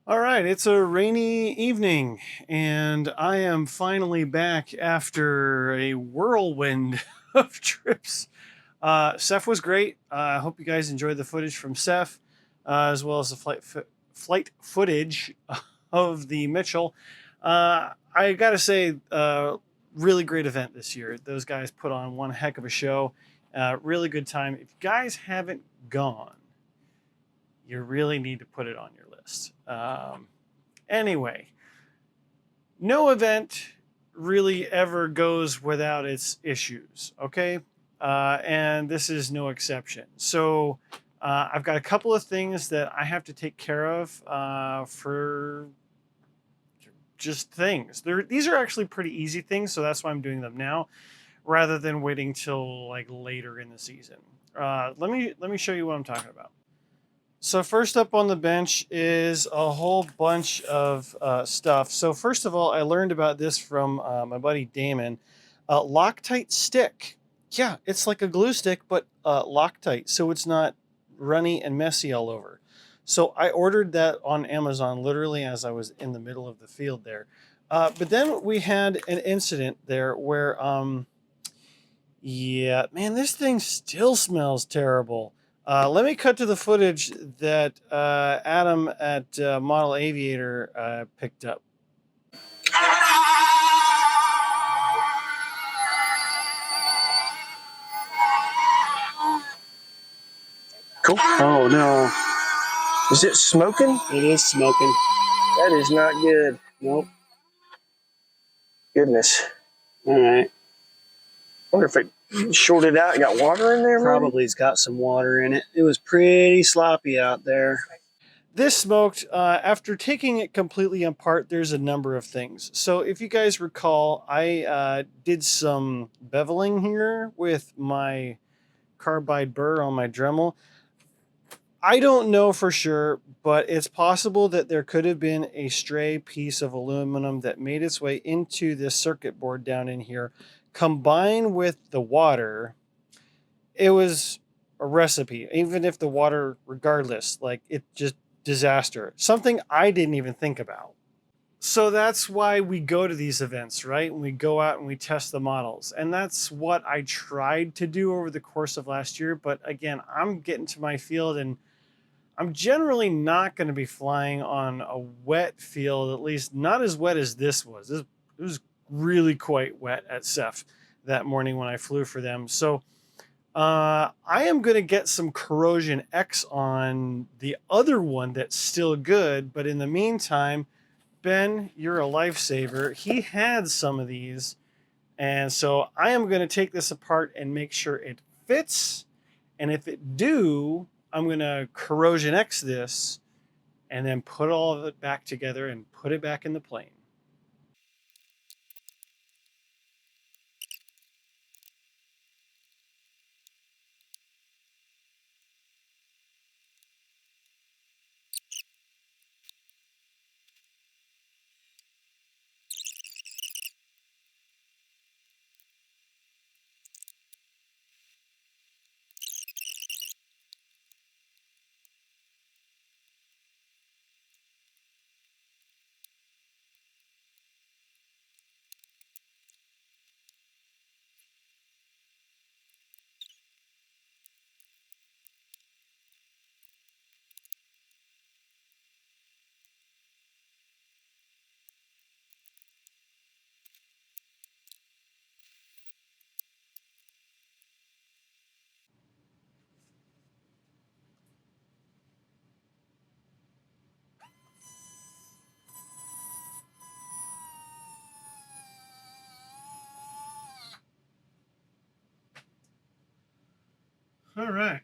All right, it's a rainy evening, and I am finally back after a whirlwind of trips. SEFF was great. I hope you guys enjoyed the footage from SEFF, as well as the flight footage of the Mitchell. I gotta say, really great event this year. Those guys put on one heck of a show. Really good time. If you guys haven't gone, you really need to put it on your list. Anyway, no event really ever goes without its issues, okay? And this is no exception. So I've got a couple of things that I have to take care of for just things. These are actually pretty easy things, so that's why I'm doing them now, rather than waiting till like later in the season. Let me show you what I'm talking about. So first up on the bench is a whole bunch of stuff. So first of all, I learned about this from my buddy Damon. Loctite stick. Yeah, it's like a glue stick, but Loctite, so it's not runny and messy all over. So I ordered that on Amazon literally as I was in the middle of the field there. But then we had an incident there where yeah, man, this thing still smells terrible. Let me cut to the footage that Adam at Model Aviator picked up. Cool. Oh no. Is it smoking? It is smoking. That is not good. Nope. Goodness. All right. Wonder if it shorted out and got water in there, maybe? Probably has got some water in it. It was pretty sloppy out there. This smoked. After taking it completely apart, there's a number of things. So if you guys recall, I did some beveling here with my carbide burr on my Dremel. I don't know for sure, but it's possible that there could have been a stray piece of aluminum that made its way into this circuit board down in here. Combined with the water, it was a recipe. Even if the water, regardless, like it just disaster. Something I didn't even think about. So that's why we go to these events, right? And we go out and we test the models. And that's what I tried to do over the course of last year. But again, I'm getting to my field and I'm generally not going to be flying on a wet field, at least not as wet as this was. It was really quite wet at SEFF that morning when I flew for them. So I am going to get some Corrosion X on the other one that's still good. But in the meantime, Ben, you're a lifesaver. He had some of these. And so I am going to take this apart and make sure it fits. And if it do, I'm going to Corrosion X this and then put all of it back together and put it back in the plane. All right.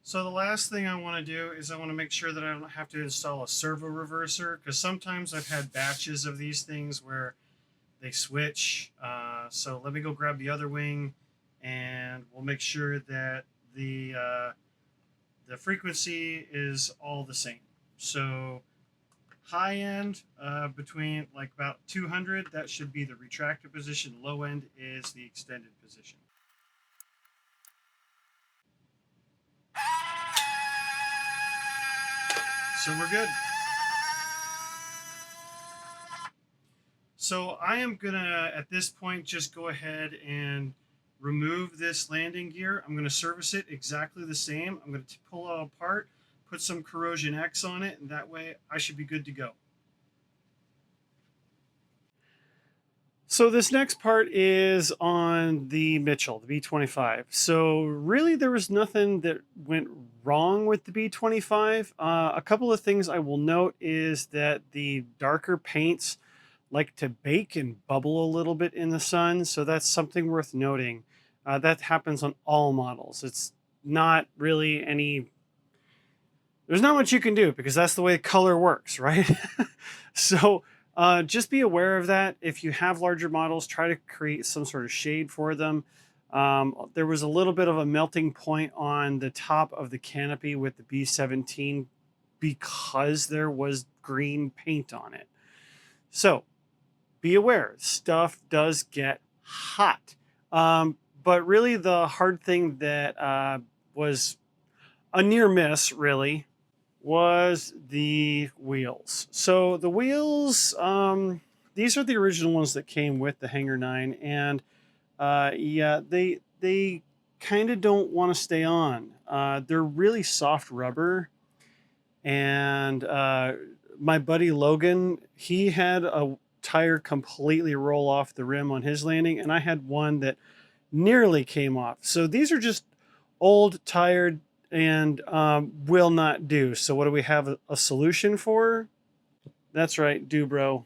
So the last thing I want to do is I want to make sure that I don't have to install a servo reverser, because sometimes I've had batches of these things where they switch. So let me go grab the other wing, and we'll make sure that the frequency is all the same. So high end between like about 200, that should be the retractor position. Low end is the extended position. So we're good. So I am gonna, at this point, just go ahead and remove this landing gear. I'm gonna service it exactly the same. I'm gonna pull it apart, put some Corrosion X on it, and that way I should be good to go. So this next part is on the Mitchell, the B25. So really there was nothing that went wrong with the B25. A couple of things I will note is that the darker paints like to bake and bubble a little bit in the sun. So that's something worth noting. That happens on all models. It's not really there's not much you can do because that's the way color works, right? So just be aware of that. If you have larger models, try to create some sort of shade for them. There was a little bit of a melting point on the top of the canopy with the B17 because there was green paint on it. So be aware, stuff does get hot. But really the hard thing that was a near miss, really, was the wheels. So the wheels, these are the original ones that came with the Hanger 9, and yeah, they kind of don't want to stay on. They're really soft rubber, and my buddy Logan, he had a tire completely roll off the rim on his landing, and I had one that nearly came off. So these are just old, tired, and will not do. So what do we have a solution for? That's right, Dubro.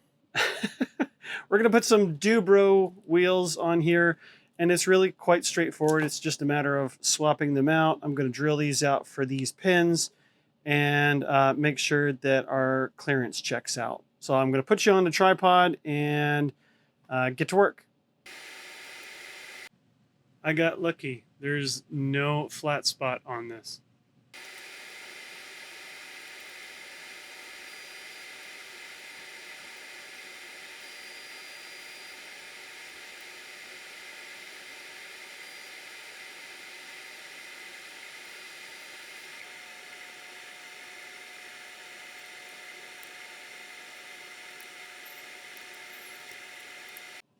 We're going to put some Dubro wheels on here, and it's really quite straightforward. It's just a matter of swapping them out. I'm going to drill these out for these pins and make sure that our clearance checks out. So I'm going to put you on the tripod and get to work. I got lucky. There's no flat spot on this.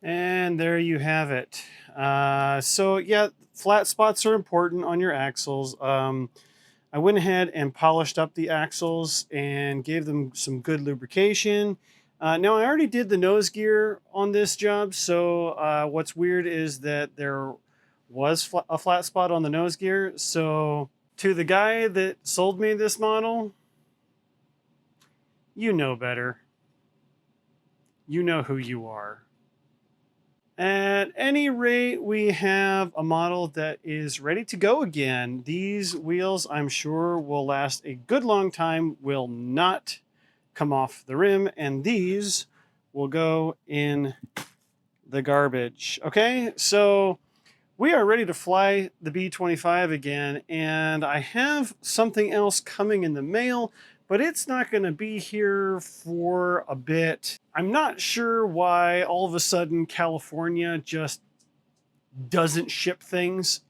And there you have it. So yeah, flat spots are important on your axles. I went ahead and polished up the axles and gave them some good lubrication. Now I already did the nose gear on this job, so what's weird is that there was a flat spot on the nose gear. So to the guy that sold me this model, you know better. You know who you are. At any rate, we have a model that is ready to go again. These wheels, I'm sure, will last a good long time, will not come off the rim, and these will go in the garbage. Okay, so we are ready to fly the B25 again, and I have something else coming in the mail, but it's not going to be here for a bit. I'm not sure why all of a sudden California just doesn't ship things,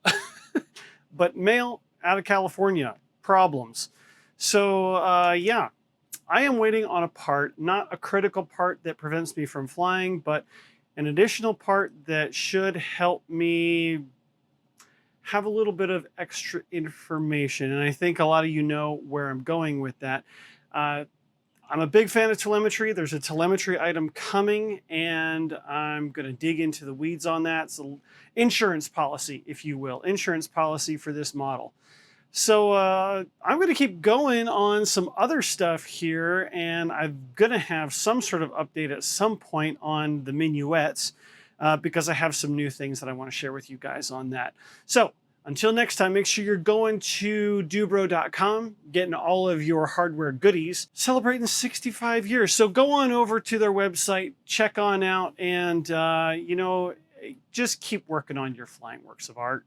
but mail out of California, problems. So yeah, I am waiting on a part, not a critical part that prevents me from flying, but an additional part that should help me have a little bit of extra information. And I think a lot of you know where I'm going with that. I'm a big fan of telemetry. There's a telemetry item coming, and I'm going to dig into the weeds on that. It's an insurance policy, if you will, insurance policy for this model. So I'm going to keep going on some other stuff here, and I'm going to have some sort of update at some point on the minuets because I have some new things that I want to share with you guys on that. So until next time, make sure you're going to dubro.com, getting all of your hardware goodies, celebrating 65 years. So go on over to their website, check on out, and, you know, just keep working on your flying works of art.